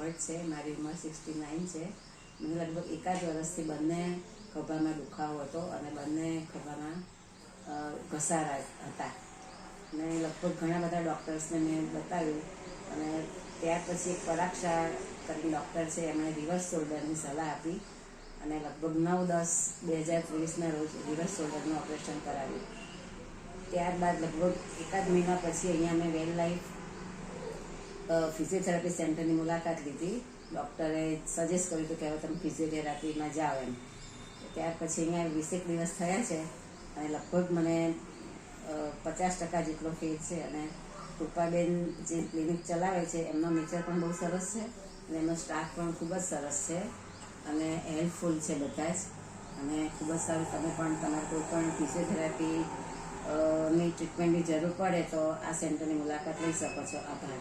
ભટ્ટ છે, મારી ઉંમર 69 છે. મને લગભગ એકાદ વર્ષથી બંને ખભામાં દુખાવો હતો અને બંને ખભામાં ઘસારા હતા. અને લગભગ ઘણા બધા ડૉક્ટર્સને મેં બતાવ્યું અને ત્યાર પછી એક પરાક્ષા કરીને ડૉક્ટર છે, એમણે રિવર્સ શોલ્ડરની સલાહ આપી અને લગભગ 9/10/2023ના રોજ રિવર્સ શોલ્ડરનું ઓપરેશન કરાવ્યું. ત્યારબાદ લગભગ એકાદ મહિના પછી અહીંયા મેં વેલ લાઈફ ફિઝિયોથેરાપી સેન્ટરની મુલાકાત લીધી. ડૉક્ટરે સજેસ્ટ કર્યું હતું કે હવે તમે ફિઝિયોથેરાપીમાં જાઓ એમ. ત્યાર પછી અહીંયા 20 દિવસ થયા છે અને લગભગ મને 50% જેટલો ફેર છે. અને કૃપાબેન જે ક્લિનિક ચલાવે છે એમનો નેચર પણ બહુ સરસ છે અને એમનો સ્ટાફ પણ ખૂબ જ સરસ છે અને હેલ્પફુલ છે બધા જ. અને ખૂબ જ સારું. તમે પણ તમારે કોઈ પણ ફિઝિયોથેરાપી ની ટ્રીટમેન્ટની જરૂર પડે તો આ સેન્ટરની મુલાકાત લઈ શકો છો. આભાર.